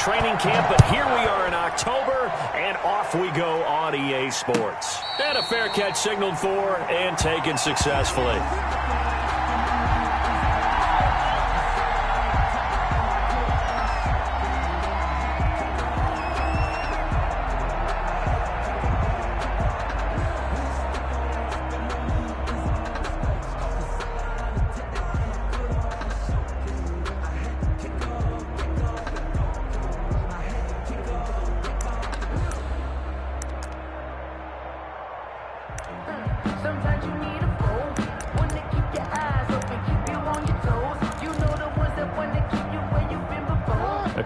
training camp, but here we are in October, and off we go on EA Sports. And a fair catch signaled for and taken successfully.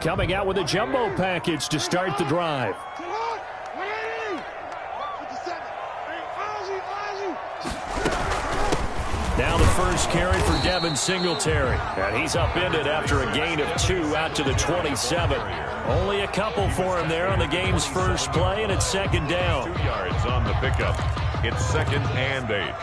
Coming out with a jumbo package to start the drive. Now the first carry for Devin Singletary. And he's upended after a gain of 2 out to the 27. Only a couple for him there on the game's first play, and it's second down. 2 yards on the pickup. It's 2nd and 8.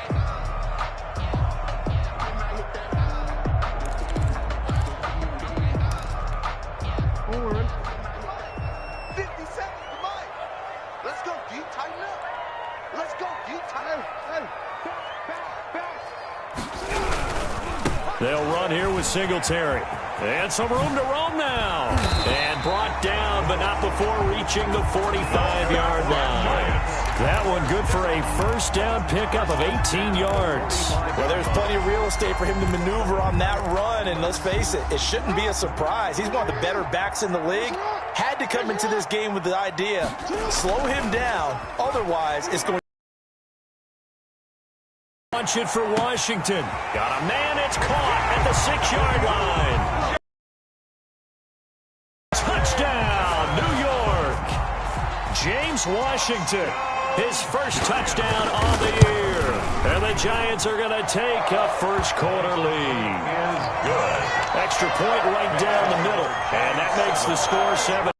They'll run here with Singletary. And some room to roam now. And brought down, but not before reaching the 45-yard line. That one good for a first down pickup of 18 yards. Well, there's plenty of real estate for him to maneuver on that run. And let's face it, it shouldn't be a surprise. He's one of the better backs in the league. Had to come into this game with the idea, slow him down. Otherwise, it's going to launch it for Washington. Got a man, it's caught at the 6-yard line. Touchdown, New York. James Washington, his first touchdown on the year. And the Giants are going to take a first quarter lead. Is good. Extra point right down the middle. And that makes the score 7.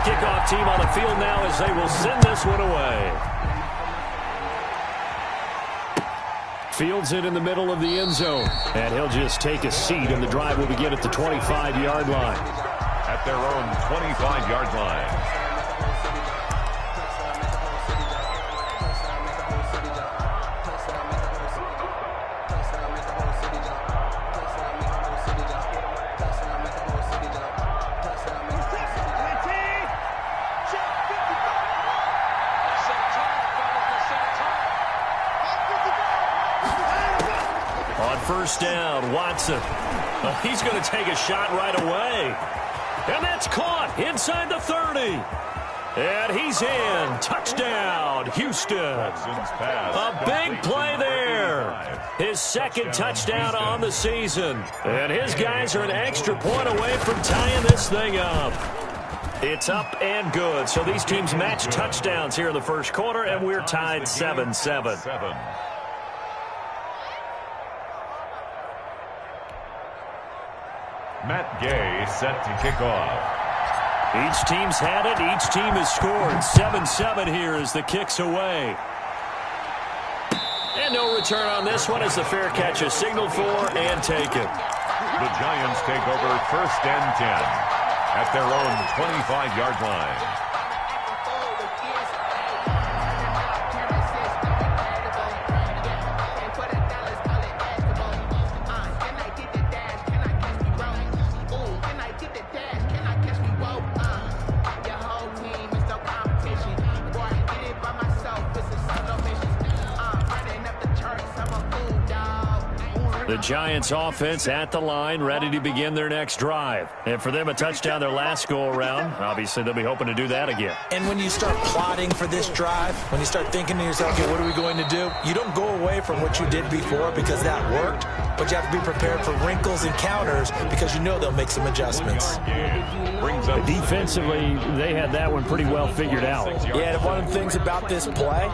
Kickoff team on the field now as they will send this one away. Fields it in the middle of the end zone. And he'll just take a seat, and the drive will begin at the 25-yard line. At their own 25-yard line. First down, Watson. He's going to take a shot right away. And that's caught inside the 30. And he's in. Touchdown, Houston. A big play there. His second touchdown on the season. And his guys are an extra point away from tying this thing up. It's up and good. So these teams match touchdowns here in the first quarter, and we're tied 7-7. Matt Gay set to kick off. Each team's had it. Each team has scored. 7-7 here as the kick's away. And no return on this one as the fair catch is signaled for and taken. The Giants take over 1st and 10 at their own 25-yard line. The Giants offense at the line, ready to begin their next drive. And for them, a touchdown their last go-around. Obviously, they'll be hoping to do that again. And when you start plotting for this drive, when you start thinking to yourself, okay, what are we going to do? You don't go away from what you did before because that worked, but you have to be prepared for wrinkles and counters because you know they'll make some adjustments. Defensively, they had that one pretty well figured out. Yeah, and one of the things about this play,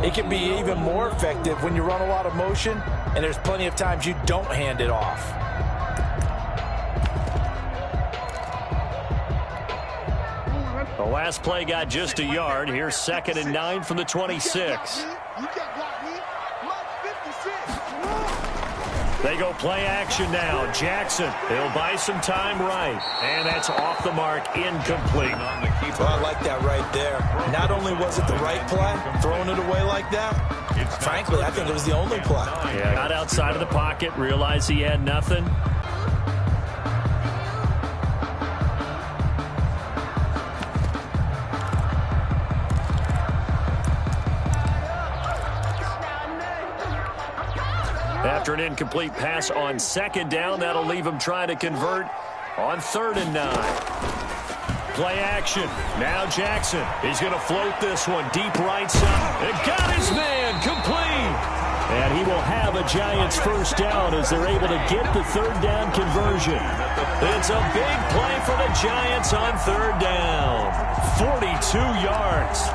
it can be even more effective when you run a lot of motion, and there's plenty of times you don't hand it off. last play got just a yard. Here's 2nd and 9 from the 26. They go play action now. Jackson, he'll buy some time right. And that's off the mark, incomplete. Well, I like that right there. Not only was it the right play, throwing it away like that, frankly, I think it was the only play. Yeah, got outside of the pocket, realized he had nothing. After an incomplete pass on 2nd down, that'll leave him trying to convert on 3rd and 9. Play action. Now Jackson. He's going to float this one deep right side. And got his man complete. And he will have a Giants first down as they're able to get the 3rd down conversion. It's a big play for the Giants on 3rd down. 42 yards.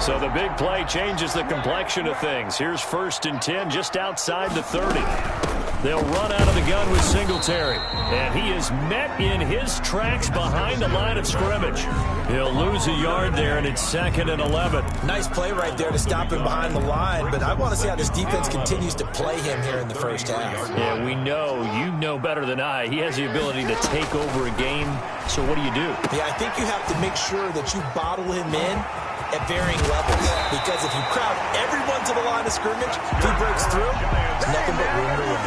So the big play changes the complexion of things. Here's 1st and 10 just outside the 30. They'll run out of the gun with Singletary. And he is met in his tracks behind the line of scrimmage. He'll lose a yard there, and it's 2nd and 11. Nice play right there to stop him behind the line, but I want to see how this defense continues to play him here in the first half. Yeah, we know, you know better than I, he has the ability to take over a game. So what do you do? Yeah, I think you have to make sure that you bottle him in at varying levels, because if you crowd everyone to the line of scrimmage, if he breaks through, there's nothing but room to win.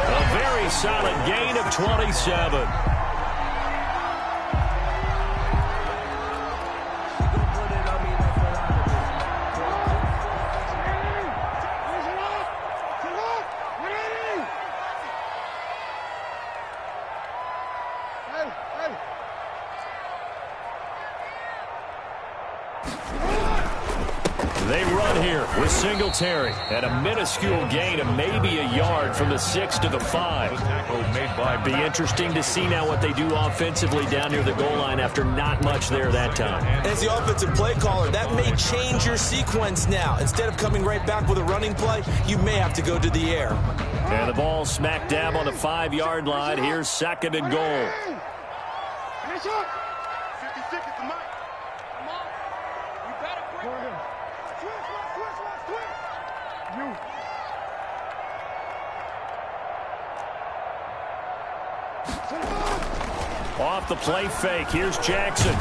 A very solid gain of 27. They run here with Singletary at a minuscule gain of maybe a yard from the 6 to the 5. Be interesting to see now what they do offensively down near the goal line after not much there that time. As the offensive play caller, that may change your sequence now. Instead of coming right back with a running play, you may have to go to the air. And the ball smack dab on the 5-yard line. Here's 2nd and goal. Off the play fake, here's Jackson.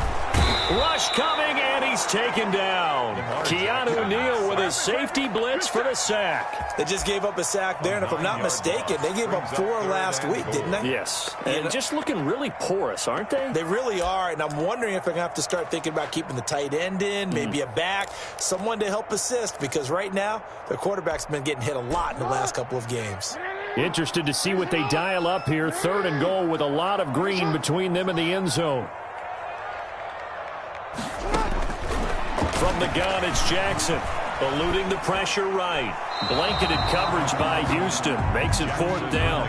Rush coming, and he's taken down. Keanu Neal with a safety blitz for the sack. They just gave up a sack there, and if I'm not mistaken, they gave up 4 last week, didn't they? Yes, and just looking really porous, aren't they? They really are, and I'm wondering if they're going to have to start thinking about keeping the tight end in, maybe a back, someone to help assist, because right now, their quarterback's been getting hit a lot in the last couple of games. Interested to see what they dial up here. 3rd and goal with a lot of green between them and the end zone. From the gun, it's Jackson. Eluding the pressure right. Blanketed coverage by Houston. Makes it 4th down.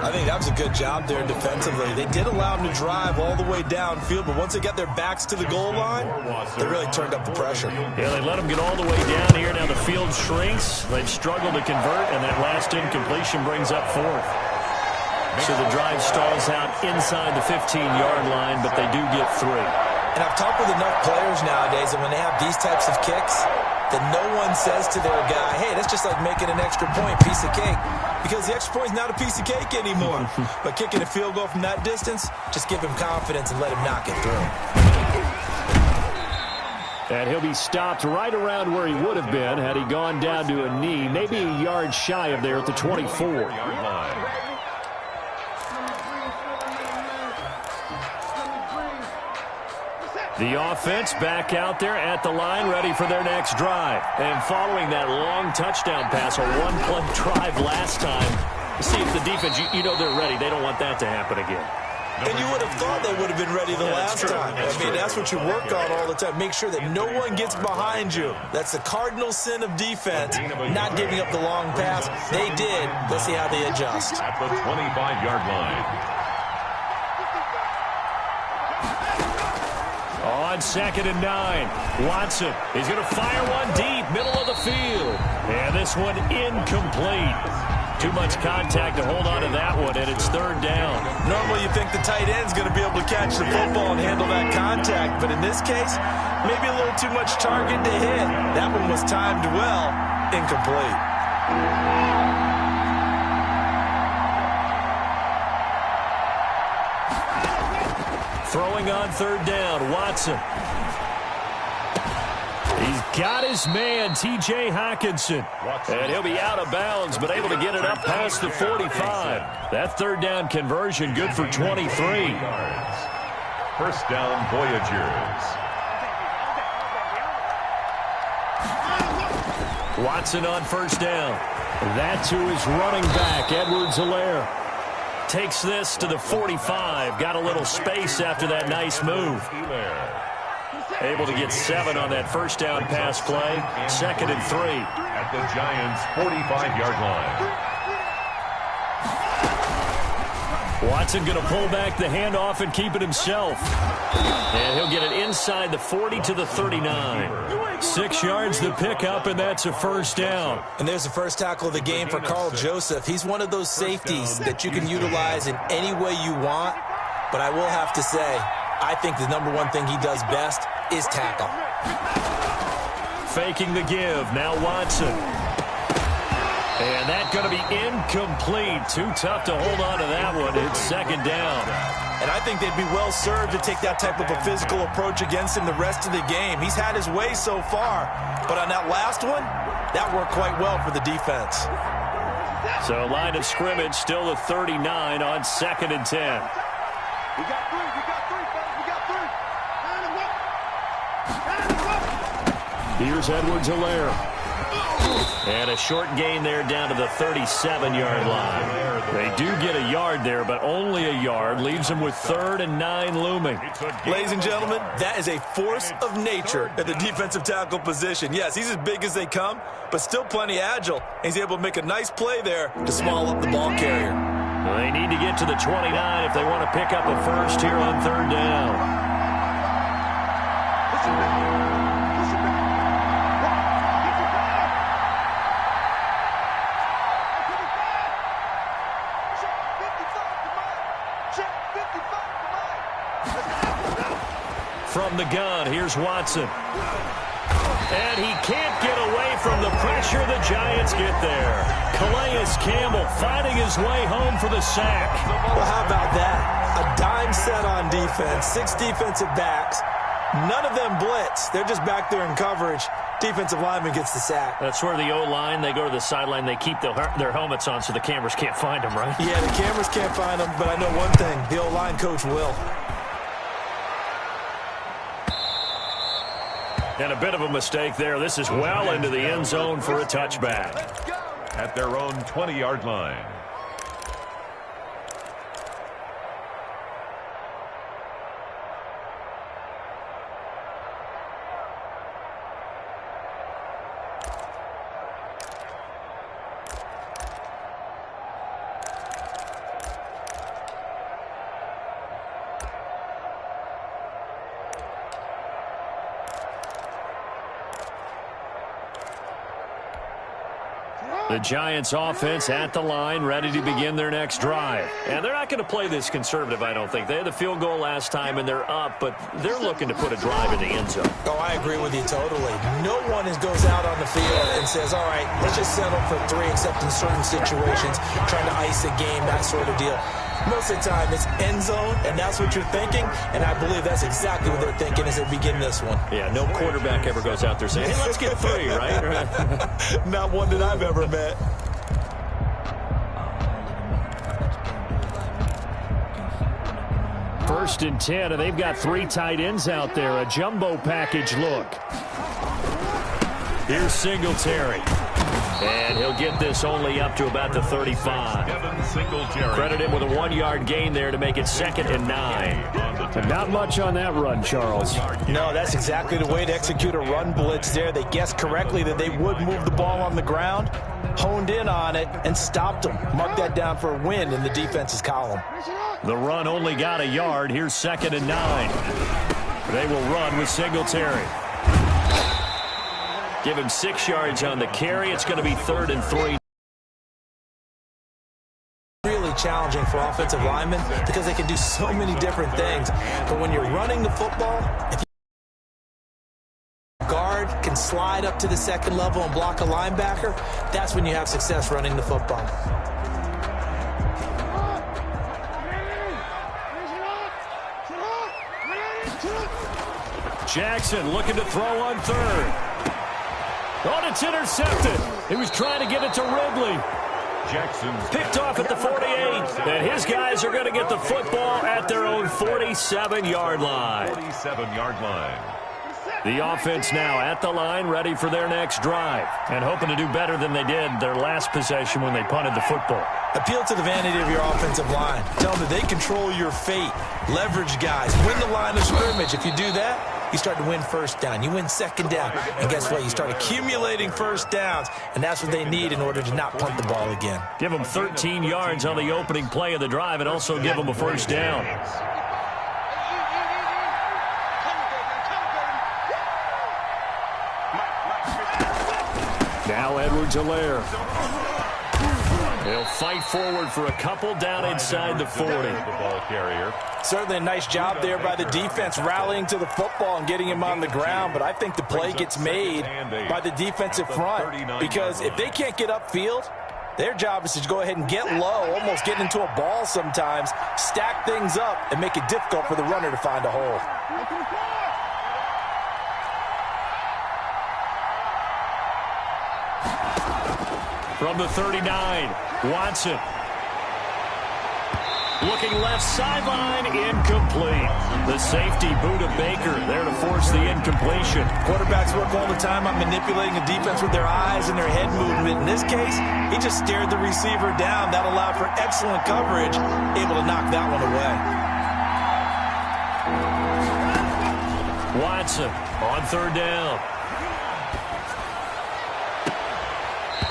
I think that was a good job there defensively. They did allow them to drive all the way downfield, but once they got their backs to the goal line, they really turned up the pressure. Yeah, they let them get all the way down here. Now the field shrinks. They've struggled to convert, and that last incompletion brings up 4th. So the drive stalls out inside the 15-yard line, but they do get 3. And I've talked with enough players nowadays, and when they have these types of kicks, that no one says to their guy, hey, that's just like making an extra point, piece of cake. Because the extra point is not a piece of cake anymore. But kicking a field goal from that distance, just give him confidence and let him knock it through. And he'll be stopped right around where he would have been had he gone down to a knee, maybe a yard shy of there at the 24. The offense back out there at the line, ready for their next drive. And following that long touchdown pass, a one-play drive last time, see if the defense, you know they're ready. They don't want that to happen again. And you would have thought they would have been ready the last time. That's what you work on all the time. Make sure that no one gets behind you. That's the cardinal sin of defense, not giving up the long pass. They did. Let's see how they adjust. At the 25-yard line. On 2nd and 9, Watson, he's going to fire one deep, middle of the field. And this one incomplete. Too much contact to hold on to that one, and it's third down. Normally you think the tight end's going to be able to catch the football and handle that contact, but in this case, maybe a little too much target to hit. That one was timed well, incomplete. Throwing on third down, Watson. He's got his man, T.J. Hawkinson. And he'll be out of bounds, but able to get it up past the 45. That third down conversion good for 23. First down, Voyagers. Watson on first down. That to his running back, Edwards-Helaire. Takes this to the 45. Got a little space after that nice move. Able to get 7 on that first down pass play. 2nd and 3. At the Giants' 45-yard line. Watson going to pull back the handoff and keep it himself. And he'll get it inside the 40 to the 39. 6 yards the pickup, and that's a first down. And there's the first tackle of the game for Carl Joseph. He's one of those safeties that you can utilize in any way you want. But I will have to say, I think the number one thing he does best is tackle. Faking the give. Now Watson. And that's going to be incomplete. Too tough to hold on to that one. It's second down. And I think they'd be well served to take that type of a physical approach against him the rest of the game. He's had his way so far. But on that last one, that worked quite well for the defense. So line of scrimmage still at 39 on 2nd and 10. We got 3, fellas. We got 3. Here's Edwards-Helaire. And a short gain there down to the 37-yard line. They do get a yard there, but only a yard. Leaves them with 3rd and 9 looming. Ladies and gentlemen, that is a force of nature at the defensive tackle position. Yes, he's as big as they come, but still plenty agile. He's able to make a nice play there to small up the ball carrier. They need to get to the 29 if they want to pick up a first here on third down. From the gun, here's Watson. And he can't get away from the pressure. The Giants get there. Calais Campbell finding his way home for the sack. Well, how about that? A dime set on defense, 6 defensive backs. None of them blitz. They're just back there in coverage. Defensive lineman gets the sack. That's where the O-line, they go to the sideline, they keep their helmets on so the cameras can't find them, right? Yeah, the cameras can't find them, but I know one thing. The O-line coach will. And a bit of a mistake there. This is well into the end zone for a touchback. At their own 20-yard line. The Giants offense at the line, ready to begin their next drive. And they're not going to play this conservative, I don't think. They had the field goal last time, and they're up, but they're looking to put a drive in the end zone. Oh, I agree with you totally. No one goes out on the field and says, all right, let's just settle for 3, except in certain situations, trying to ice a game, that sort of deal. Most of the time, it's end zone, and that's what you're thinking, and I believe that's exactly what they're thinking as they begin this one. Yeah, no quarterback ever goes out there saying, hey, let's get 3, right? Not one that I've ever met. First and 10, and they've got 3 tight ends out there. A jumbo package look. Here's Singletary. And he'll get this only up to about the 35. Credit him with a 1-yard gain there to make it 2nd and 9. And not much on that run, Charles. No, that's exactly the way to execute a run blitz there. They guessed correctly that they would move the ball on the ground, honed in on it, and stopped them. Mark that down for a win in the defense's column. The run only got a yard. Here's 2nd and 9. They will run with Singletary. Give him 6 yards on the carry. It's going to be 3rd and 3. challenging for offensive linemen because they can do so many different things. But when you're running the football, if you guard can slide up to the second level and block a linebacker, that's when you have success running the football. Jackson looking to throw on third. Oh, it's intercepted. He was trying to get it to Ridley. Jackson's Picked off at the 48. And his guys are going to get the football at their own 47-yard line. 47-yard line. The offense now at the line, ready for their next drive, and hoping to do better than they did their last possession when they punted the football. Appeal to the vanity of your offensive line. Tell them that they control your fate. Leverage guys. Win the line of scrimmage. If you do that, you start to win first down. You win second down. And guess what? You start accumulating first downs, and that's what they need in order to not punt the ball again. Give them 13 yards on the opening play of the drive and also give them a first down. Now Edwards-Helaire. He'll fight forward for a couple down inside the 40. The ball carrier. Certainly a nice job there by the defense rallying to the football and getting him on the ground, but I think the play gets made by the defensive front because if they can't get upfield, their job is to go ahead and get low, almost get into a ball sometimes, stack things up, and make it difficult for the runner to find a hole. From the 39, Watson. Looking left sideline, incomplete. The safety, Buda Baker, there to force the incompletion. Quarterbacks work all the time on manipulating the defense with their eyes and their head movement. In this case, he just stared the receiver down. That allowed for excellent coverage, able to knock that one away. Watson on third down.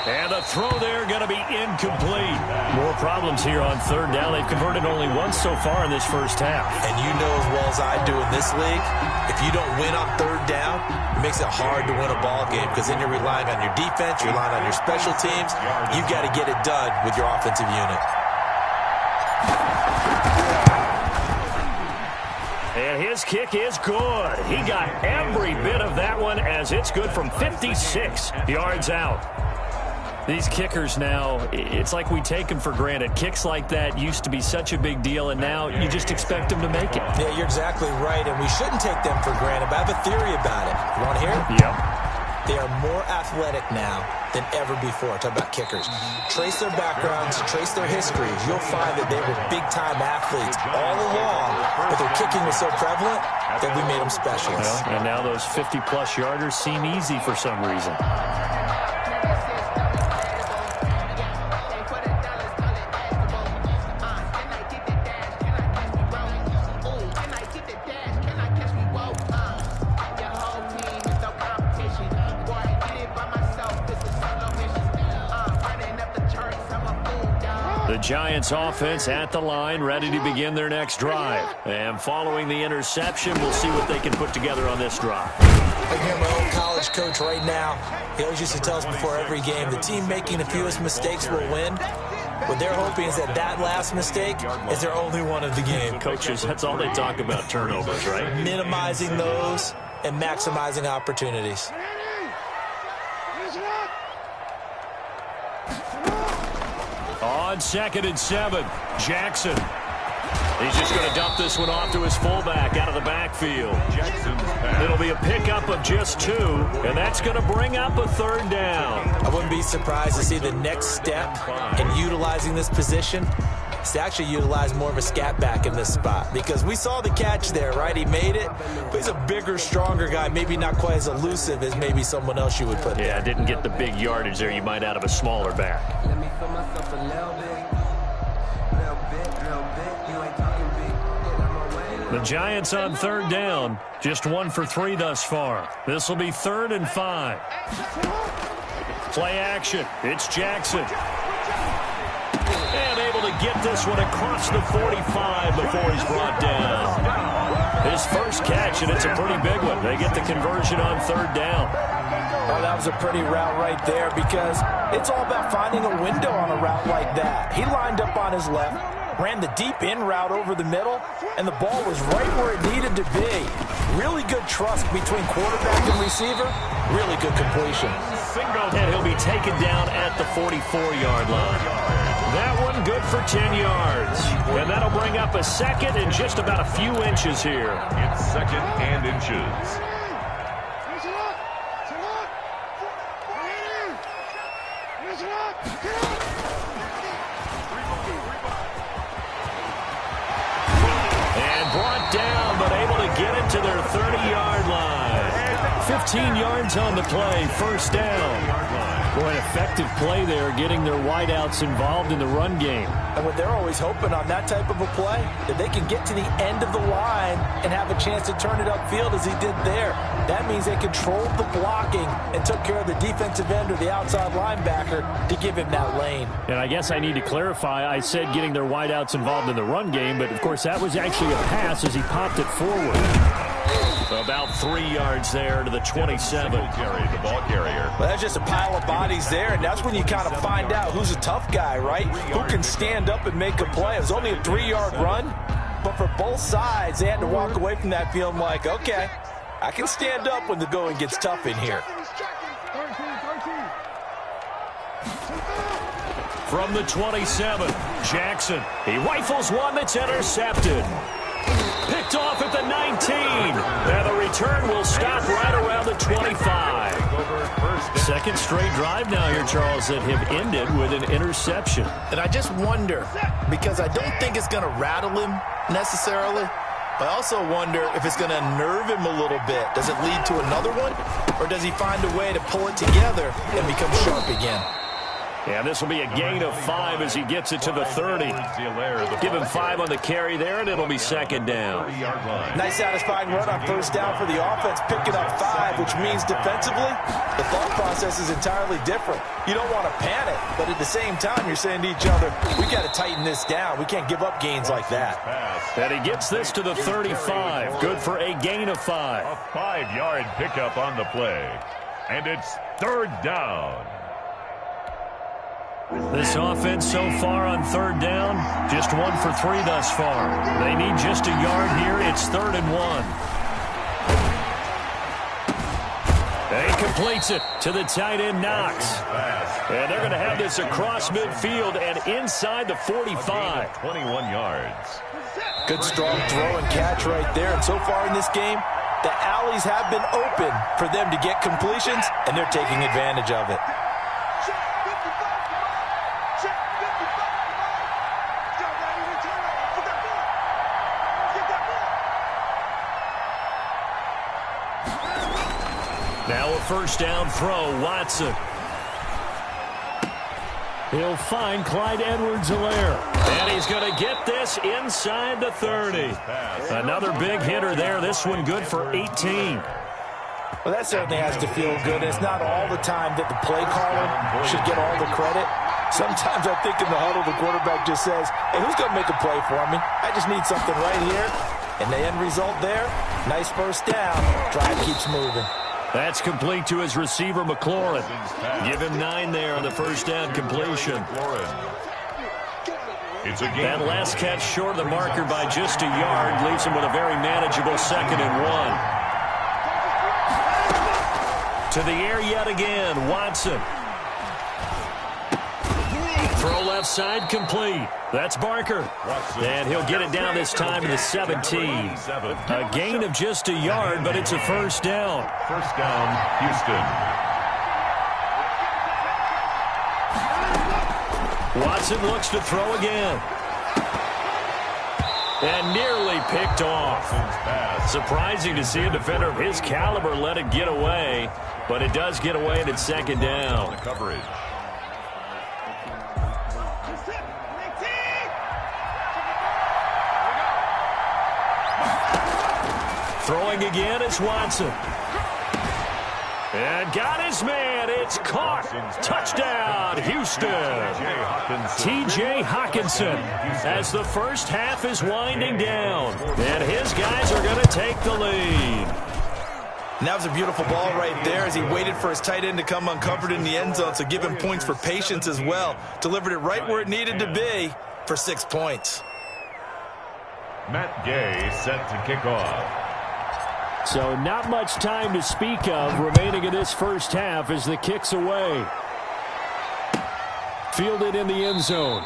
And the throw there going to be incomplete. More problems here on third down. They've converted only once so far in this first half. And you know as well as I do in this league, if you don't win on third down, it makes it hard to win a ball game because then you're relying on your defense, you're relying on your special teams. You've got to get it done with your offensive unit. And his kick is good. He got every bit of that one as it's good from 56 yards out. These kickers now, it's like we take them for granted. Kicks like that used to be such a big deal, and now you just expect them to make it. Yeah, you're exactly right, and we shouldn't take them for granted, but I have a theory about it. You want to hear it? Yep. They are more athletic now than ever before. Talk about kickers. Trace their backgrounds, trace their histories. You'll find that they were big-time athletes all along, but their kicking was so prevalent that we made them specialists. Well, and now those 50-plus yarders seem easy for some reason. The Giants offense at the line, ready to begin their next drive. And following the interception, we'll see what they can put together on this drive. I hear my old college coach right now. He always used to tell us before every game, the team making the fewest mistakes will win. What they're hoping is that last mistake is their only one of the game. Coaches, that's all they talk about, turnovers, right? Minimizing those and maximizing opportunities. On 2nd and 7, Jackson. He's just going to dump this one off to his fullback out of the backfield. It'll be a pickup of just 2, and that's going to bring up a third down. I wouldn't be surprised to see the next step in utilizing this position is to actually utilize more of a scat back in this spot, because we saw the catch there, right? He made it, but he's a bigger, stronger guy, maybe not quite as elusive as maybe someone else you would put there. Yeah, didn't get the big yardage there you might out of a smaller back. Let me feel myself a little bit. You ain't talking big. The Giants on third down, just 1 for 3 thus far. This will be 3rd and 5. Play action. It's Jackson. And able to get this one across the 45 before he's brought down. his first catch, and it's a pretty big one. They get the conversion on third down. Oh, that was a pretty route right there because it's all about finding a window on a route like that. He lined up on his left, ran the deep in route over the middle, and the ball was right where it needed to be. Really good trust between quarterback and receiver. Really good completion. And he'll be taken down at the 44-yard line. That one good for 10 yards. And that'll bring up a second and just about a few inches here. It's second and inches. And brought down, but able to get it to their 30-yard line. 15 yards on the play, first down. Boy, an effective play there, getting their wideouts involved in the run game. And what they're always hoping on that type of a play, that they can get to the end of the line and have a chance to turn it upfield as he did there. That means they controlled the blocking and took care of the defensive end or the outside linebacker to give him that lane. And I guess I need to clarify, I said getting their wideouts involved in the run game, but of course that was actually a pass as he popped it forward. About 3 yards there to the 27. The ball carrier. Well, that's just a pile of bodies there, and that's when you kind of find out who's a tough guy, right? Who can stand up and make a play. It was only a 3-yard run, but for both sides, they had to walk away from that feeling like, okay, I can stand up when the going gets tough in here. From the 27, Jackson. He rifles one that's intercepted. Picked off at the 19. And the return will stop right around the 25. Second straight drive now here, Charles, that have ended with an interception. And I just wonder, because I don't think it's going to rattle him necessarily. I also wonder if it's going to unnerve him a little bit. Does it lead to another one? Or does he find a way to pull it together and become sharp again? Yeah, this will be a gain of 5 as he gets it to the 30. Give him 5 on the carry there, and it'll be second down. Nice satisfying run on first down for the offense, picking up 5, which means defensively, the thought process is entirely different. You don't want to panic, but at the same time, you're saying to each other, we got to tighten this down. We can't give up gains like that. And he gets this to the 35. Good for a gain of 5. A 5-yard pickup on the play. And it's third down. This offense so far on third down, just 1 for 3 thus far. They need just a yard here. It's 3rd and 1. And he completes it to the tight end, Knox. And they're going to have this across midfield and inside the 45. 21 yards. Good strong throw and catch right there. And so far in this game, the alleys have been open for them to get completions, and they're taking advantage of it. Now a first down throw, Watson. He'll find Clyde Edwards-Helaire. And he's going to get this inside the 30. Another big hitter there. This one good for 18. Well, that certainly has to feel good. It's not all the time that the play caller should get all the credit. Sometimes I think in the huddle, the quarterback just says, hey, who's going to make a play for me? I just need something right here. And the end result there, nice first down. Drive keeps moving. That's complete to his receiver, McLaurin. Give him 9 there on the first down completion. That last catch short of the marker by just a yard leaves him with a very manageable 2nd and 1. To the air yet again, Watson. Throw left side complete. That's Barker. And he'll get it down this time to the 17. A gain of just a yard, but it's a first down. First down, Houston. Watson looks to throw again. And nearly picked off. Surprising to see a defender of his caliber let it get away, but it does get away and it's second down. Coverage. Throwing again is Watson. And got his man. It's caught. Touchdown, Houston. T.J. Hockenson as the first half is winding down. And his guys are going to take the lead. And that was a beautiful ball right there as he waited for his tight end to come uncovered in the end zone, so give him points for patience as well. Delivered it right where it needed to be for 6 points. Matt Gay set to kick off. So not much time to speak of remaining in this first half as the kick's away. Fielded in the end zone.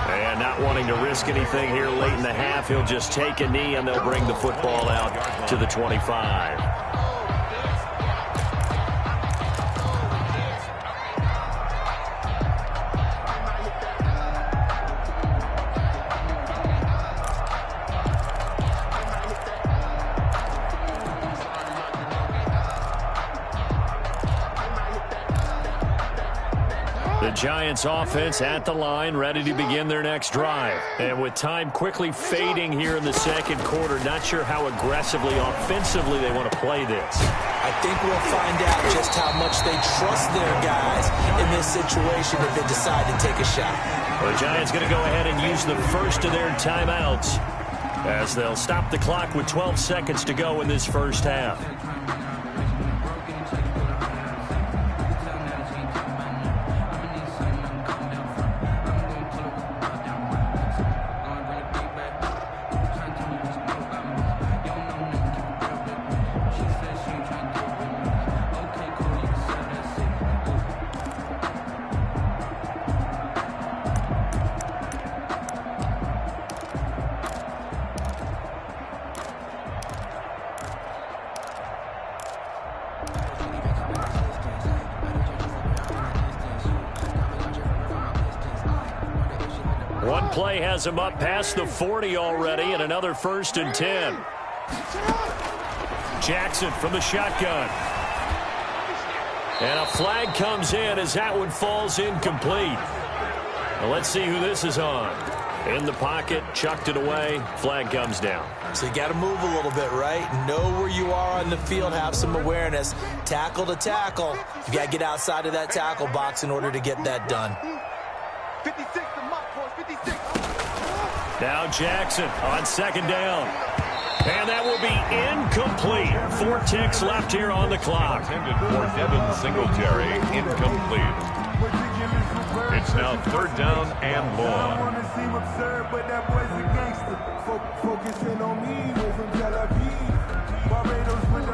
And not wanting to risk anything here late in the half, he'll just take a knee and they'll bring the football out to the 25. The Giants offense at the line, ready to begin their next drive. And with time quickly fading here in the second quarter, not sure how aggressively, offensively they want to play this. I think we'll find out just how much they trust their guys in this situation if they decide to take a shot. Well, the Giants going to go ahead and use the first of their timeouts as they'll stop the clock with 12 seconds to go in this first half. One play has him up past the 40 already, and another 1st and 10. Jackson from the shotgun. And a flag comes in as that one falls incomplete. Well, let's see who this is on. In the pocket, chucked it away, flag comes down. So you got to move a little bit, right? Know where you are on the field, have some awareness. Tackle to tackle. You got to get outside of that tackle box in order to get that done. 56 to Mott, boys, 56. Now Jackson on second down. And that will be incomplete. 4 ticks left here on the clock. Intended for Devin Singletary, incomplete. It's now 3rd down and long.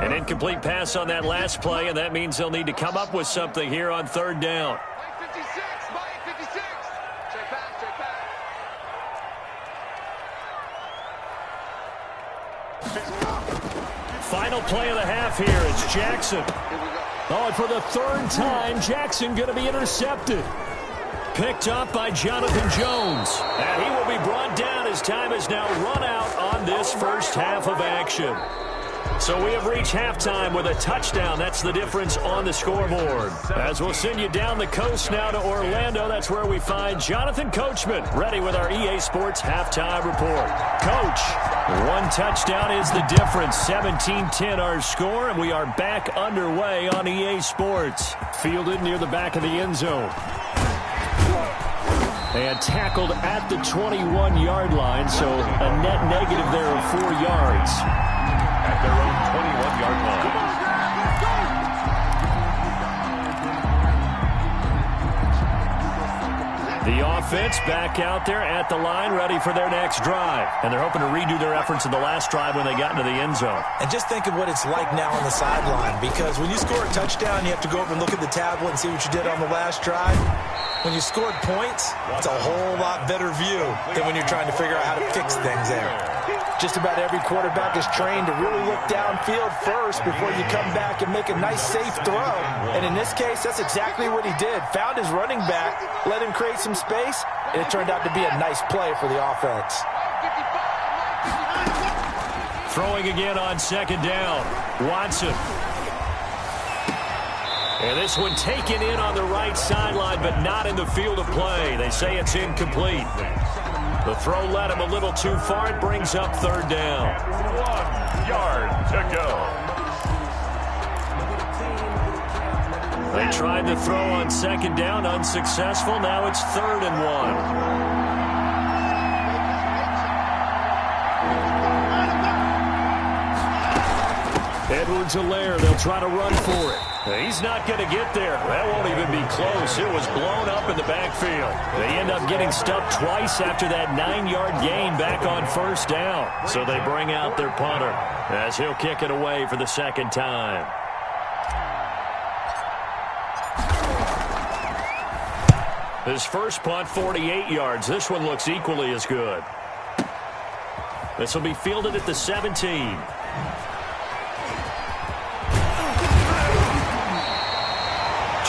An incomplete pass on that last play, and that means they'll need to come up with something here on 3rd down. Final play of the half here. It's Jackson. Oh, and for the 3rd time, Jackson going to be intercepted. Picked up by Jonathan Jones. And he will be brought down as time is now run out on this first half of action. So we have reached halftime with a touchdown. That's the difference on the scoreboard. As we'll send you down the coast now to Orlando, that's where we find Jonathan Coachman, ready with our EA Sports halftime report. Coach, 1 touchdown is the difference. 17-10 our score, and we are back underway on EA Sports. Fielded near the back of the end zone. And tackled at the 21-yard line, so a net negative there of 4 yards. At their own 21-yard line. The offense back out there at the line, ready for their next drive. And they're hoping to redo their efforts in the last drive when they got into the end zone. And just think of what it's like now on the sideline, because when you score a touchdown, you have to go over and look at the tablet and see what you did on the last drive. When you scored points, it's a whole lot better view than when you're trying to figure out how to fix things there. Just about every quarterback is trained to really look downfield first before you come back and make a nice, safe throw. And in this case, that's exactly what he did. Found his running back, let him create some space, and it turned out to be a nice play for the offense. Throwing again on 2nd down. Watson. And this one taken in on the right sideline, but not in the field of play. They say it's incomplete. The throw led him a little too far. It brings up 3rd down. 1 yard to go. They tried to throw on 2nd down, unsuccessful. Now it's 3rd and 1. Edwards-Helaire, they'll try to run for it. He's not going to get there. That won't even be close. It was blown up in the backfield. They end up getting stuffed twice after that 9-yard gain back on first down. So they bring out their punter as he'll kick it away for the second time. His first punt, 48 yards. This one looks equally as good. This will be fielded at the 17.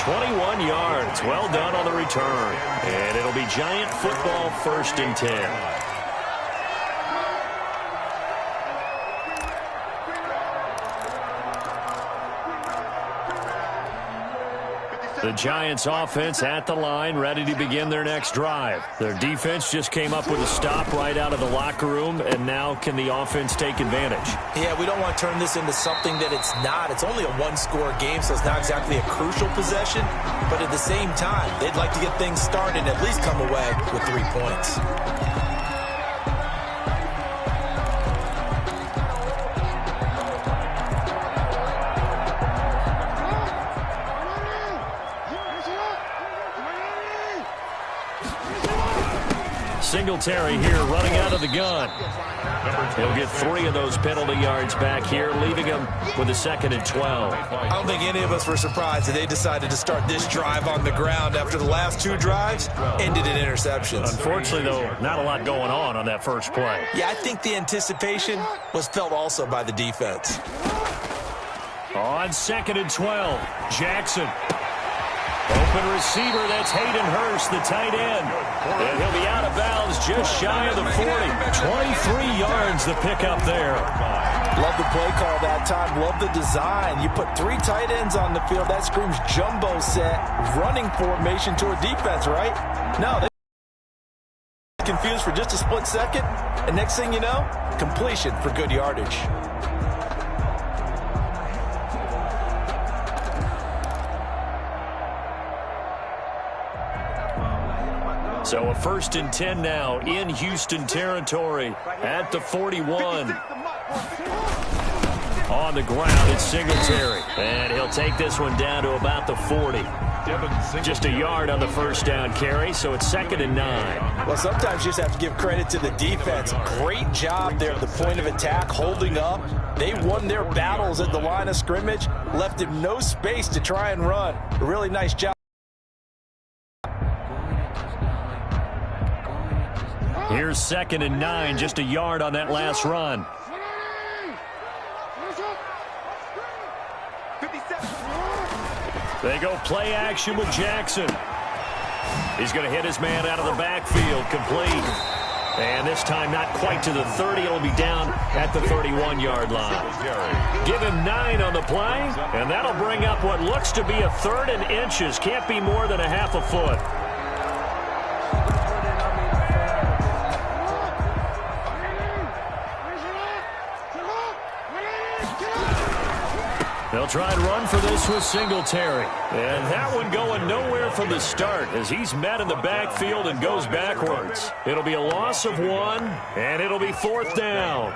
21 yards. Well done on the return. And it'll be Giant football, 1st and 10. The Giants offense at the line, ready to begin their next drive. Their defense just came up with a stop right out of the locker room, and now can the offense take advantage? Yeah, we don't want to turn this into something that it's not. It's only a one-score game, so it's not exactly a crucial possession. But at the same time, they'd like to get things started and at least come away with 3 points. Singletary here running out of the gun. He'll get 3 of those penalty yards back here, leaving him with a 2nd and 12. I don't think any of us were surprised that they decided to start this drive on the ground after the last 2 drives ended in interceptions. Unfortunately, though, not a lot going on that first play. Yeah, I think the anticipation was felt also by the defense. On 2nd and 12, Jackson. Open receiver, that's Hayden Hurst, the tight end. And he'll be out of bounds just shy of the 40. 23 yards the pickup there. Love the play call that time. Love the design. You put 3 tight ends on the field. That screams jumbo set, running formation to a defense, right? No, they confused for just a split second. And next thing you know, completion for good yardage. So a 1st and 10 now in Houston territory at the 41. On the ground, it's Singletary. And he'll take this one down to about the 40. Just a yard on the first down carry, so it's 2nd and 9. Well, sometimes you just have to give credit to the defense. Great job there at the point of attack, holding up. They won their battles at the line of scrimmage, left him no space to try and run. A really nice job. Here's 2nd and 9, just a yard on that last run. They go play action with Jackson. He's going to hit his man out of the backfield, complete. And this time not quite to the 30. It'll be down at the 31-yard line. Give him 9 on the play, and that'll bring up what looks to be a 3rd and inches. Can't be more than a half a foot. They'll try and run for this with Singletary. And that one going nowhere from the start as he's met in the backfield and goes backwards. It'll be a loss of 1, and it'll be 4th down.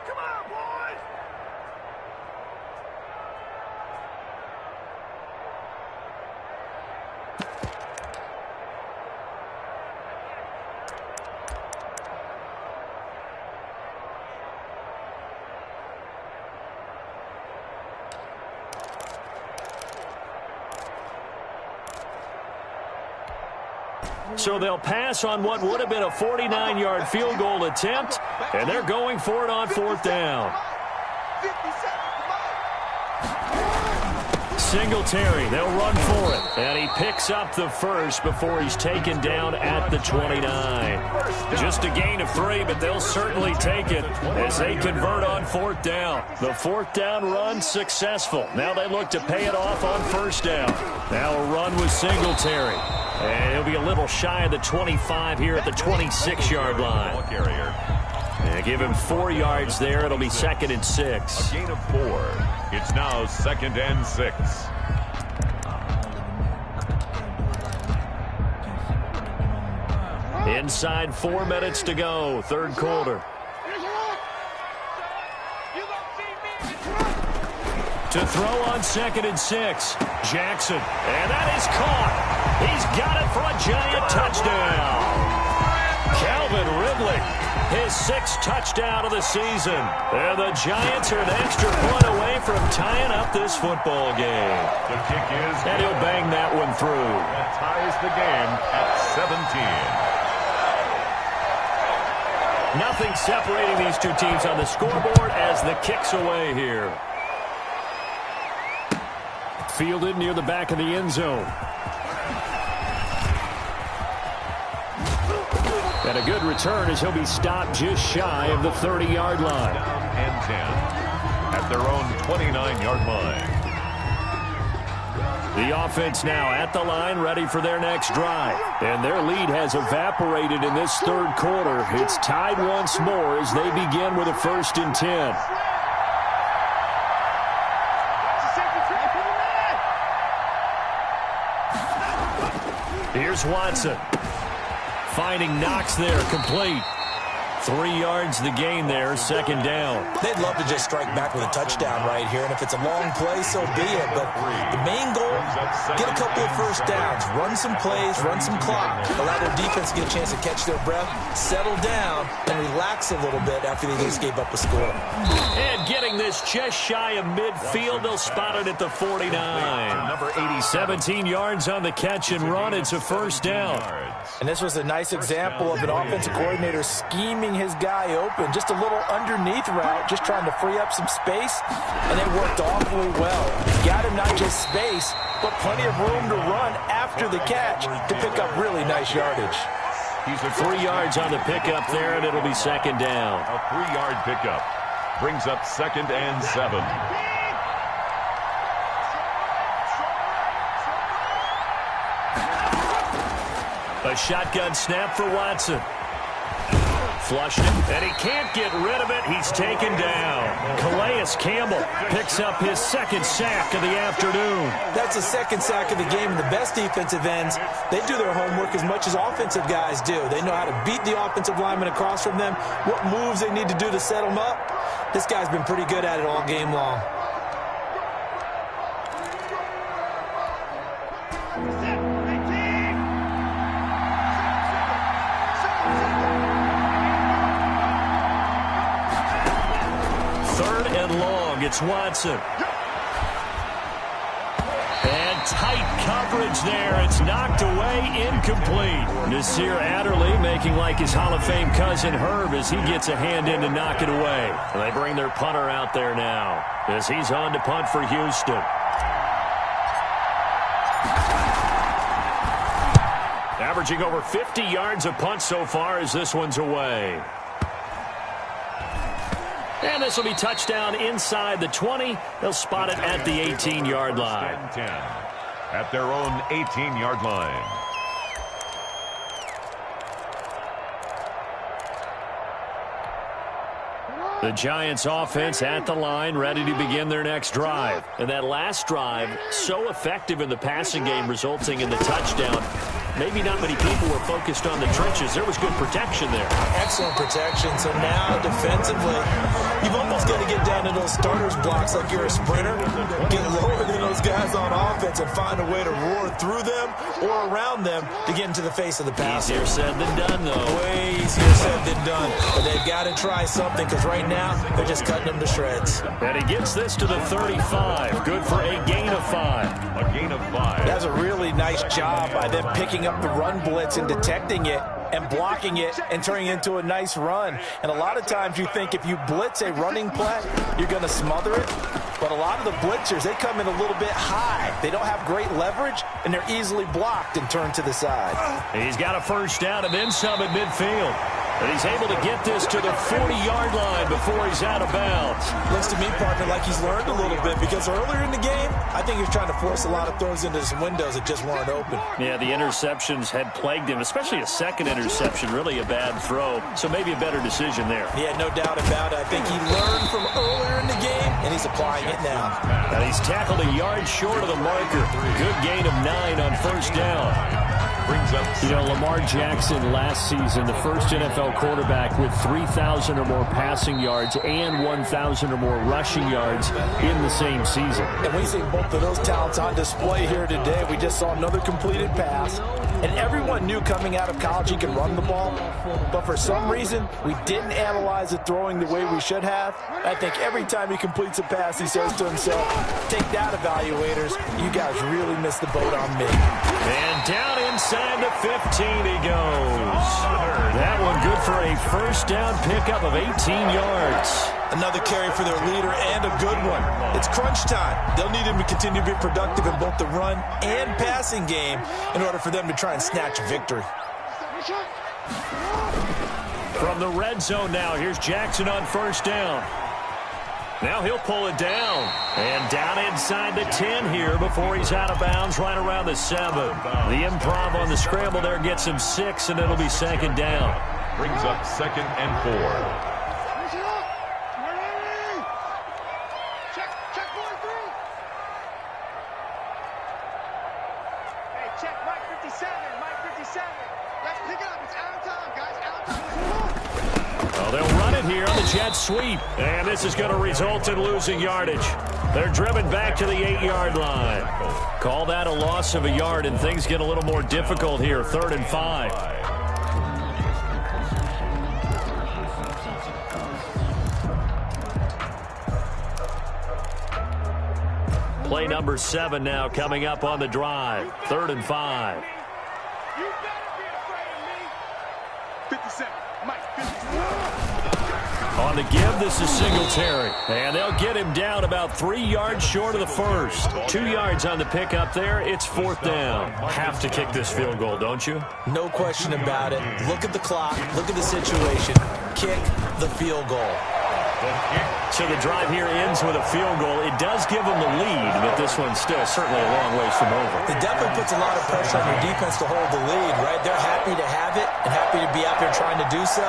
Come on, boys! So they'll pass on what would have been a 49-yard field goal attempt, and they're going for it on 4th down. 50 seconds, Singletary, they'll run for it. And he picks up the first before he's taken down at the 29. Just a gain of 3, but they'll certainly take it as they convert on 4th down. The 4th down run successful. Now they look to pay it off on 1st down. Now a run with Singletary. And he'll be a little shy of the 25 here at the 26-yard line. And give him 4 yards there. It'll be 2nd and 6. A gain of 4. It's now 2nd and 6. Inside 4 minutes to go, 3rd quarter. You gonna see me? To throw on 2nd and 6. Jackson. And that is caught. He's got it for a giant touchdown. Calvin Ridley, his 6th touchdown of the season. And the Giants are an extra point away from tying up this football game. The kick is and he'll bang that one through. That ties the game at 17. Nothing separating these two teams on the scoreboard as the kick's away here. Fielded near the back of the end zone. And a good return as he'll be stopped just shy of the 30-yard line. And 10 at their own 29-yard line. The offense now at the line, ready for their next drive. And their lead has evaporated in this 3rd quarter. It's tied once more as they begin with a 1st and 10. Here's Watson. Finding Knox there, complete. 3 yards the gain there, 2nd down. They'd love to just strike back with a touchdown right here, and if it's a long play, so be it. But the main goal, get a couple of 1st downs, run some plays, run some clock, allow their defense to get a chance to catch their breath, settle down, and relax a little bit after they just gave up a score. And getting this just shy of midfield, they'll spot it at the 49. Number 80, 17 yards on the catch and run. It's a 1st down. And this was a nice example of an offensive coordinator scheming his guy open. Just a little underneath route, just trying to free up some space, and it worked awfully well. Got him not just space, but plenty of room to run after the catch to pick up really nice yardage. He's a 3 yards on the pickup there, and it'll be 2nd down. A 3-yard pickup brings up 2nd and 7. A shotgun snap for Watson. Flushed it, and he can't get rid of it. He's taken down. Calais Campbell picks up his 2nd sack of the afternoon. That's the 2nd sack of the game, and the best defensive ends, they do their homework as much as offensive guys do. They know how to beat the offensive lineman across from them, what moves they need to do to set them up. This guy's been pretty good at it all game long. It's Watson. And tight coverage there. It's knocked away, incomplete. Nasir Adderley making like his Hall of Fame cousin Herb as he gets a hand in to knock it away. And they bring their punter out there now as he's on to punt for Houston. Averaging over 50 yards a punt so far as this one's away. And this will be touchdown inside the 20. They'll spot it at the 18-yard line. 10 at their own 18-yard line. The Giants offense at the line, ready to begin their next drive. And that last drive, so effective in the passing game, resulting in the touchdown. Maybe not many people were focused on the trenches. There was good protection there. Excellent protection. So now defensively, you've almost got to get down to those starters blocks like you're a sprinter. Get lower than those guys on offense and find a way to roar through them or around them to get into the face of the passer. Easier said than done, though. Way easier said than done. But they've got to try something because right now they're just cutting them to shreds. And he gets this to the 35. Good for a gain of 5. A gain of 5. That's a really nice job by them picking up the run blitz and detecting it and blocking it and turning it into a nice run. And a lot of times you think if you blitz a running play, you're going to smother it. But a lot of the blitzers, they come in a little bit high. They don't have great leverage, and they're easily blocked and turned to the side. He's got a 1st down and then some at midfield. And he's able to get this to the 40-yard line before he's out of bounds. Looks to me, partner, like he's learned a little bit because earlier in the game, I think he was trying to force a lot of throws into some windows that just weren't open. Yeah, the interceptions had plagued him, especially a 2nd interception, really a bad throw. So maybe a better decision there. Yeah, no doubt about it. I think he learned from earlier in the game, and he's applying it now. And he's tackled a yard short of the marker. Good gain of 9 on 1st down. Brings up You know, Lamar Jackson last season, the first NFL quarterback with 3,000 or more passing yards and 1,000 or more rushing yards in the same season. And we see both of those talents on display here today. We just saw another completed pass. And everyone knew coming out of college he could run the ball. But for some reason, we didn't analyze the throwing the way we should have. I think every time he completes a pass, he says to himself, take that, evaluators. You guys really missed the boat on me. And down inside the 15 he goes. That one good for a first down pickup of 18 yards. Another carry for their leader and a good one. It's crunch time. They'll need him to continue to be productive in both the run and passing game in order for them to try and snatch victory. From the red zone now, here's Jackson on first down. Now he'll pull it down. And down inside the 10 here before he's out of bounds right around the 7. The improv on the scramble there gets him 6, and it'll be second down. brings up 2nd and 4. Jet sweep, and this is going to result in losing yardage. They're driven back to the 8-yard line. Call that a loss of a yard, and things get a little more difficult here. 3rd and 5. Play number 7 now coming up on the drive. 3rd and 5. You better be afraid of me. 57, Mike, 57. On the give, this is Singletary. And they'll get him down about 3 yards short of the first. 2 yards on the pickup there. It's 4th down. Have to kick this field goal, don't you? No question about it. Look at the clock. Look at the situation. Kick the field goal. So the drive here ends with a field goal. It does give them the lead, but this one's still certainly a long ways from over. It definitely puts a lot of pressure on your defense to hold the lead, right? They're happy to have it and happy to be out there trying to do so.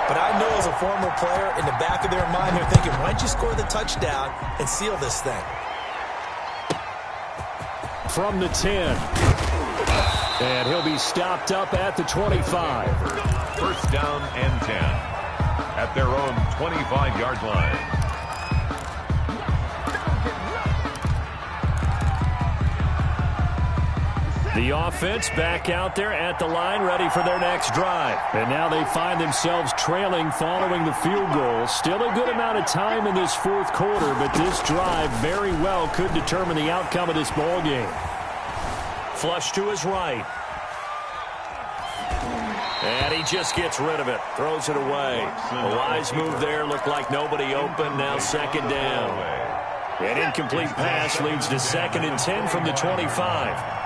But I know as a former player, in the back of their mind, they're thinking, why don't you score the touchdown and seal this thing? From the 10. And he'll be stopped up at the 25. 1st down and 10 at their own 25-yard line. The offense back out there at the line, ready for their next drive. And now they find themselves trailing following the field goal. Still a good amount of time in this 4th quarter, but this drive very well could determine the outcome of this ball game. Flush to his right. And he just gets rid of it. Throws it away. A wise move there. Looked like nobody open. Now 2nd down. An incomplete pass leads to 2nd and 10 from the 25.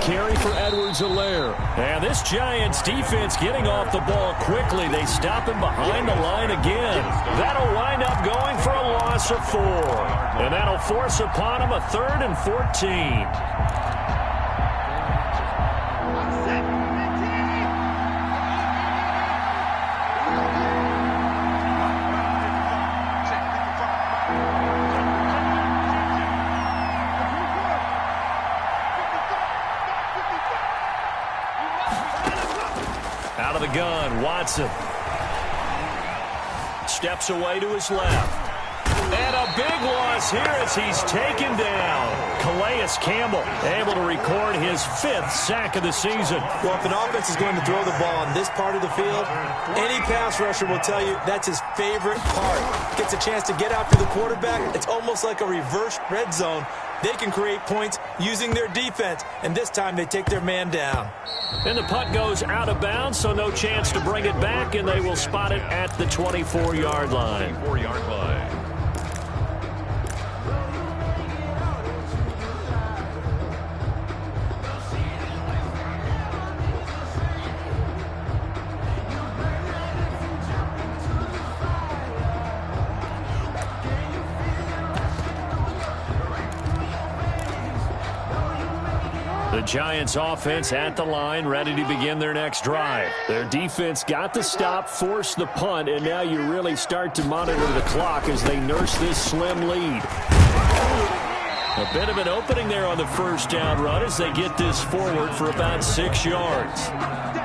Carry for Edwards-Helaire. And this Giants defense getting off the ball quickly. They stop him behind the line again. That'll wind up going for a loss of 4. And that'll force upon him a 3rd and 14. Out of the gun, Watson. Steps away to his left. And a big loss here as he's taken down. Calais Campbell able to record his 5th sack of the season. Well, if an offense is going to throw the ball on this part of the field, any pass rusher will tell you that's his favorite part. Gets a chance to get after the quarterback. It's almost like a reverse red zone. They can create points using their defense, and this time they take their man down. And the punt goes out of bounds, so no chance to bring it back, and they will spot it at the 24-yard line. 24-yard line. The Giants offense at the line, ready to begin their next drive. Their defense got the stop, forced the punt, and now you really start to monitor the clock as they nurse this slim lead. A bit of an opening there on the first down run as they get this forward for about 6 yards.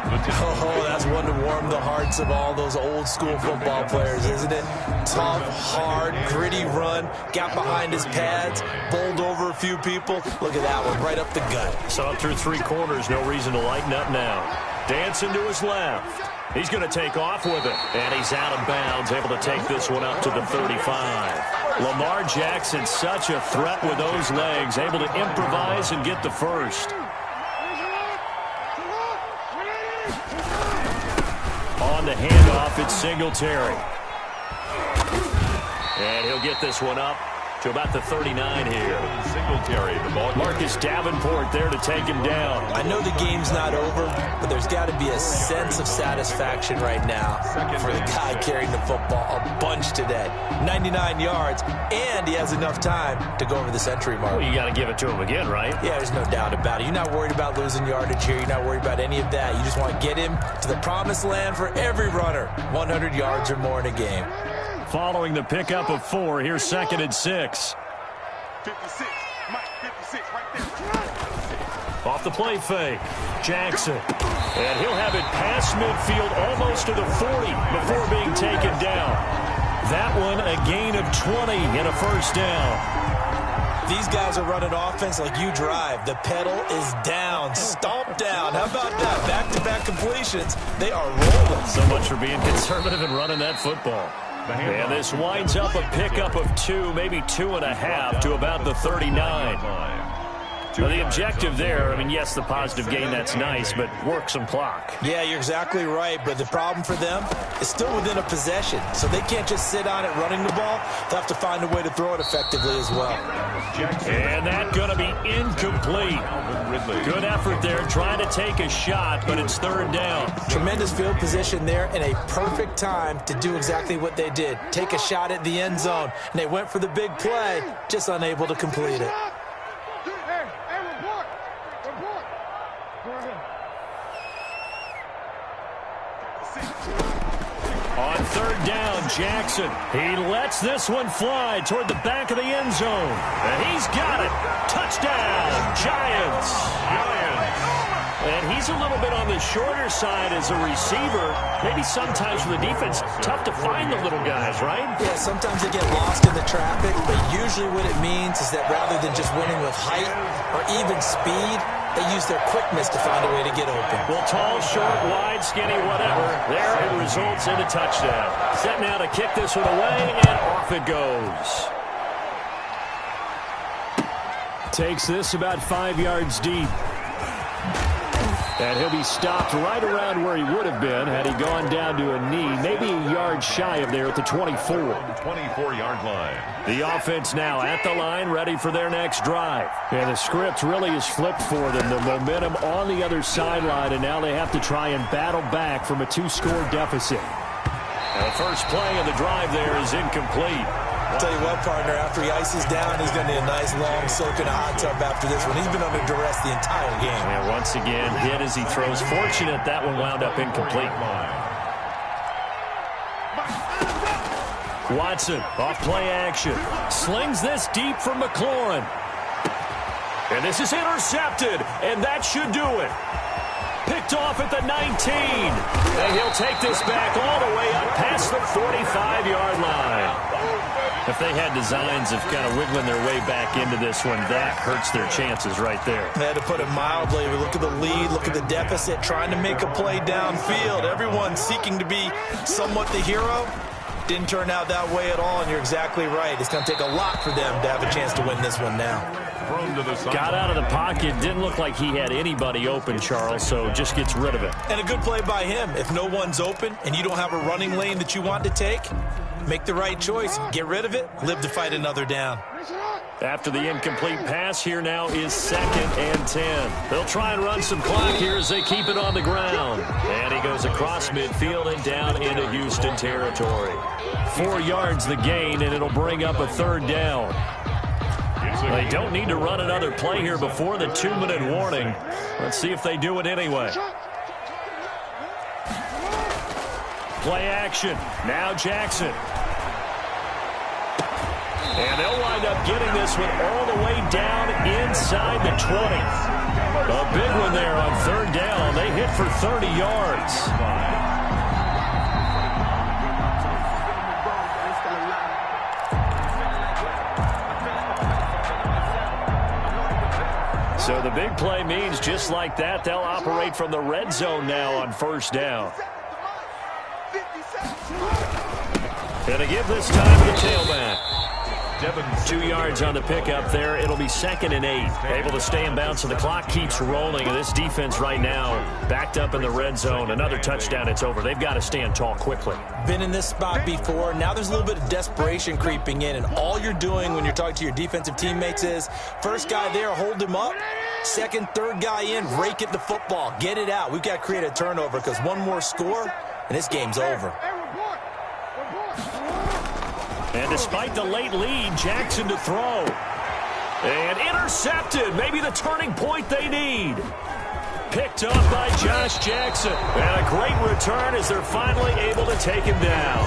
Oh, that's one to warm the hearts of all those old school football players, isn't it? Tough, hard, gritty run, got behind his pads, bowled over a few people. Look at that one, right up the gut. Saw it through 3 corners, no reason to lighten up now. Dancing to his left. He's going to take off with it, and he's out of bounds, able to take this one up to the 35. Lamar Jackson, such a threat with those legs, able to improvise and get the first. On the handoff, it's Singletary. And he'll get this one up to about the 39 here. Singletary, the ball. Marcus Davenport there to take him down. I know the game's not over, but there's got to be a sense of satisfaction right now for the guy carrying the football a bunch today. 99 yards, and he has enough time to go over the century mark. Well, you got to give it to him again, right? Yeah, there's no doubt about it. You're not worried about losing yardage here. You're not worried about any of that. You just want to get him to the promised land for every runner. 100 yards or more in a game. Following the pickup of 4, here's 2nd and 6. 56, Mike, 56, right there. Off the play fake, Jackson. And he'll have it past midfield almost to the 40 before being taken down. That one a gain of 20 and a first down. These guys are running offense like you drive. The pedal is down, stomp down. How about that? Back-to-back completions. They are rolling. So much for being conservative and running that football. And this winds up a pickup of 2, maybe 2.5 to about the 39. Well, the objective there, I mean, yes, the positive gain, that's nice, but work some clock. Yeah, you're exactly right, but the problem for them is still within a possession, so they can't just sit on it running the ball. They'll have to find a way to throw it effectively as well. And that's going to be incomplete. Good effort there, trying to take a shot, but it's 3rd down. Tremendous field position there and a perfect time to do exactly what they did. Take a shot at the end zone, and they went for the big play, just unable to complete it. On 3rd down, Jackson. He lets this one fly toward the back of the end zone. And he's got it. Touchdown, Giants. And he's a little bit on the shorter side as a receiver. Maybe sometimes for the defense, tough to find the little guys, right? Yeah, sometimes they get lost in the traffic, but usually what it means is that rather than just winning with height or even speed, they use their quickness to find a way to get open. Well, tall, short, wide, skinny, whatever. There it results in a touchdown. Set now to kick this one away, and off it goes. Takes this about 5 yards deep. And he'll be stopped right around where he would have been had he gone down to a knee, maybe a yard shy of there at the 24. 24-yard line. The offense now at the line, ready for their next drive. And the script really is flipped for them. The momentum on the other sideline, and now they have to try and battle back from a 2-score deficit. And the first play of the drive there is incomplete. I'll tell you what, partner, after he ices down, he's going to need a nice long soak in a hot tub after this one. He's been under duress the entire game. And once again, hit as he throws. Fortunate that one wound up incomplete. Watson, off play action. Slings this deep from McLaurin. And this is intercepted, and that should do it. Picked off at the 19. And he'll take this back all the way up past the 45-yard line. If they had designs of kind of wiggling their way back into this one, that hurts their chances right there. They had to put it mildly. Look at the lead, look at the deficit, trying to make a play downfield. Everyone seeking to be somewhat the hero. Didn't turn out that way at all, and you're exactly right. It's going to take a lot for them to have a chance to win this one now. Got out of the pocket. Didn't look like he had anybody open, Charles, so just gets rid of it. And a good play by him. If no one's open and you don't have a running lane that you want to take, make the right choice. Get rid of it. Live to fight another down. After the incomplete pass, here now is 2nd and 10. They'll try and run some clock here as they keep it on the ground. And he goes across midfield and down into Houston territory. 4 yards the gain, and it'll bring up a 3rd down. They don't need to run another play here before the 2-minute warning. Let's see if they do it anyway. Play action. Now Jackson. And they'll wind up getting this one all the way down inside the 20. A big one there on 3rd down. They hit for 30 yards. So the big play means just like that, they'll operate from the red zone now on 1st down. And to give this time to the tailback. 2 yards on the pickup there. It'll be 2nd and 8. Able to stay in bounds, so the clock keeps rolling. And this defense right now backed up in the red zone. Another touchdown, it's over. They've got to stand tall quickly. Been in this spot before. Now there's a little bit of desperation creeping in. And all you're doing when you're talking to your defensive teammates is, first guy there, hold him up. 2nd, 3rd guy in, rake at the football. Get it out. We've got to create a turnover because one more score, and this game's over. And despite the late lead, Jackson to throw. And intercepted. Maybe the turning point they need. Picked up by Josh Jackson. And a great return as they're finally able to take him down.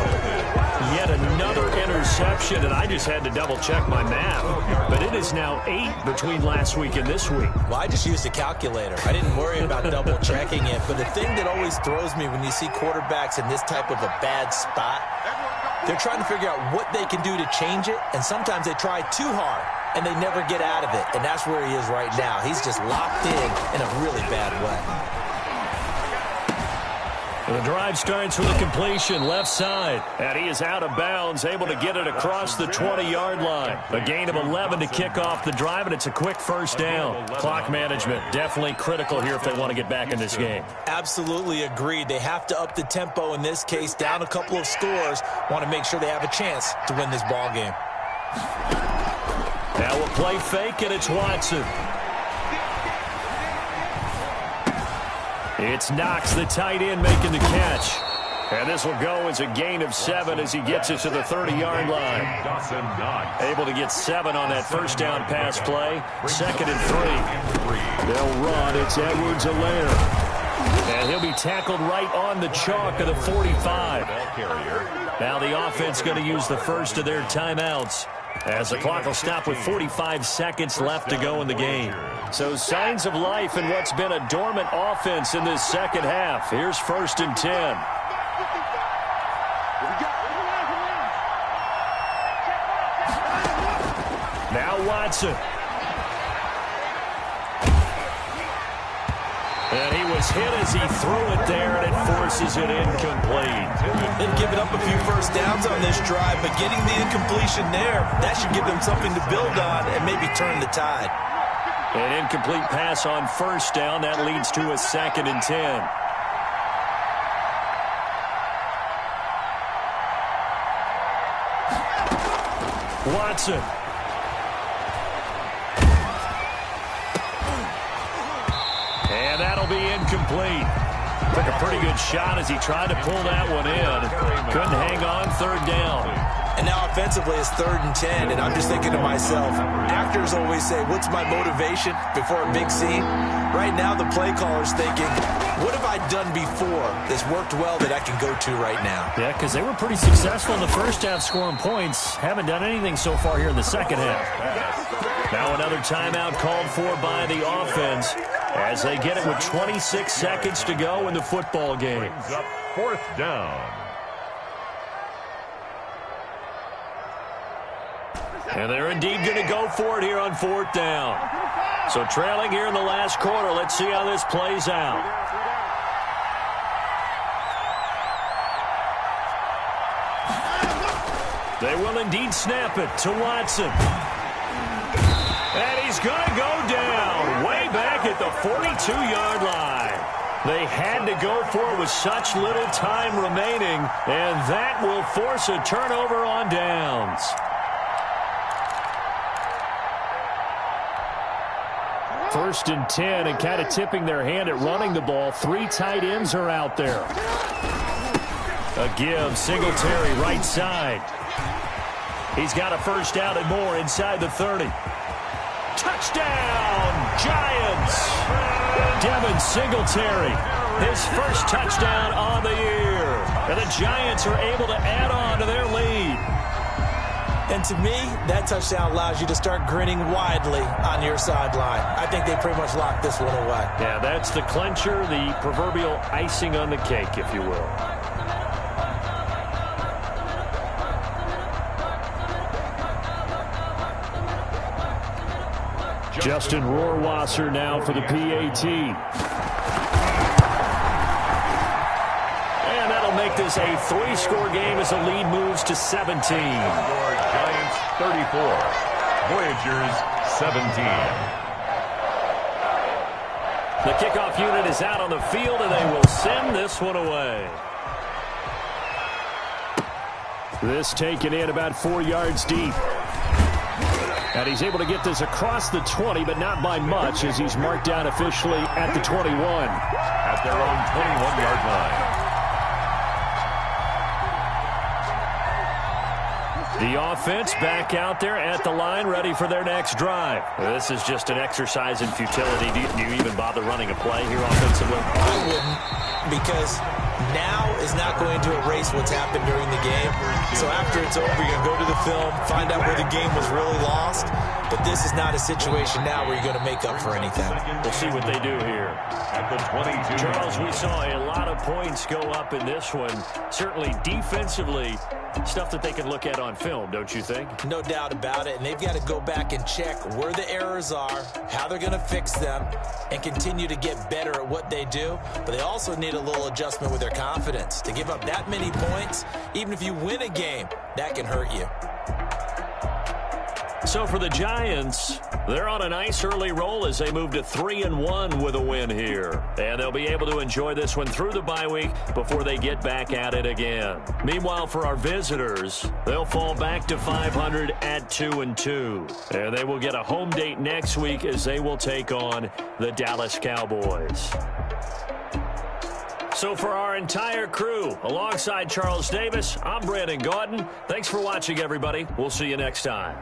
Yet another interception, and I just had to double-check my math. But it is now 8 between last week and this week. Well, I just used a calculator. I didn't worry about double-checking it. But the thing that always throws me when you see quarterbacks in this type of a bad spot, they're trying to figure out what they can do to change it, and sometimes they try too hard, and they never get out of it. And that's where he is right now. He's just locked in a really bad way. The drive starts with a completion left side. And he is out of bounds, able to get it across the 20-yard line. A gain of 11 to kick off the drive, and it's a quick 1st down. Clock management definitely critical here if they want to get back in this game. Absolutely agreed. They have to up the tempo in this case, down a couple of scores. Want to make sure they have a chance to win this ball game. Now we'll play fake, and it's Watson. It's Knox, the tight end, making the catch. And this will go as a gain of 7 as he gets it to the 30-yard line. Able to get 7 on that 1st down pass play. 2nd and 3. They'll run. It's Edwards-Helaire. And he'll be tackled right on the chalk of the 45. Now the offense going to use the first of their timeouts, as the clock will stop with 45 seconds left to go in the game. So signs of life in what's been a dormant offense in this 2nd half. Here's 1st and 10. Now Watson. And he was hit as he threw it there, and it forces it incomplete. They've given up a few 1st downs on this drive, but getting the incompletion there, that should give them something to build on and maybe turn the tide. An incomplete pass on 1st down. That leads to a 2nd and 10. Watson. And that'll be incomplete. Took a pretty good shot as he tried to pull that one in. Couldn't hang on. 3rd down. And now offensively it's 3rd and 10, and I'm just thinking to myself, actors always say, what's my motivation before a big scene? Right now the play caller's thinking, what have I done before that's worked well that I can go to right now? Yeah, because they were pretty successful in the 1st half scoring points. Haven't done anything so far here in the 2nd half. Now another timeout called for by the offense as they get it with 26 seconds to go in the football game. 4th down. And they're indeed going to go for it here on 4th down. So trailing here in the last quarter. Let's see how this plays out. They will indeed snap it to Watson. And he's going to go down way back at the 42-yard line. They had to go for it with such little time remaining, and that will force a turnover on downs. First and 10, and kind of tipping their hand at running the ball. 3 tight ends are out there. A give, Singletary right side. He's got a first down and more inside the 30. Touchdown, Giants! Devin Singletary, his first touchdown on the year. And the Giants are able to add on to their lead. And to me, that touchdown allows you to start grinning widely on your sideline. I think they pretty much locked this one away. Yeah, that's the clincher, the proverbial icing on the cake, if you will. Justin Rohrwasser now for the PAT. And that'll make this a 3-score game as the lead moves to 17. Giants 34, Voyagers 17. The kickoff unit is out on the field, and they will send this one away. This taken in about 4 yards deep. And he's able to get this across the 20, but not by much, as he's marked down officially at the 21. At their own 21-yard line. The offense back out there at the line, ready for their next drive. This is just an exercise in futility. Do you even bother running a play here offensively? I wouldn't, because now is not going to erase what's happened during the game. So after it's over, you're going to go to the film, find out where the game was really lost. But this is not a situation now where you're going to make up for anything. We'll see what they do here. At the 22. Charles, we saw a lot of points go up in this one. Certainly defensively, stuff that they can look at on film, don't you think? No doubt about it. And they've got to go back and check where the errors are, how they're going to fix them, and continue to get better at what they do. But they also need a little adjustment with their confidence. To give up that many points, even if you win a game, that can hurt you. So for the Giants, they're on a nice early roll as they move to 3-1 with a win here. And they'll be able to enjoy this one through the bye week before they get back at it again. Meanwhile, for our visitors, they'll fall back to 500 at 2-2. And they will get a home date next week as they will take on the Dallas Cowboys. So for our entire crew, alongside Charles Davis, I'm Brandon Gaudin. Thanks for watching, everybody. We'll see you next time.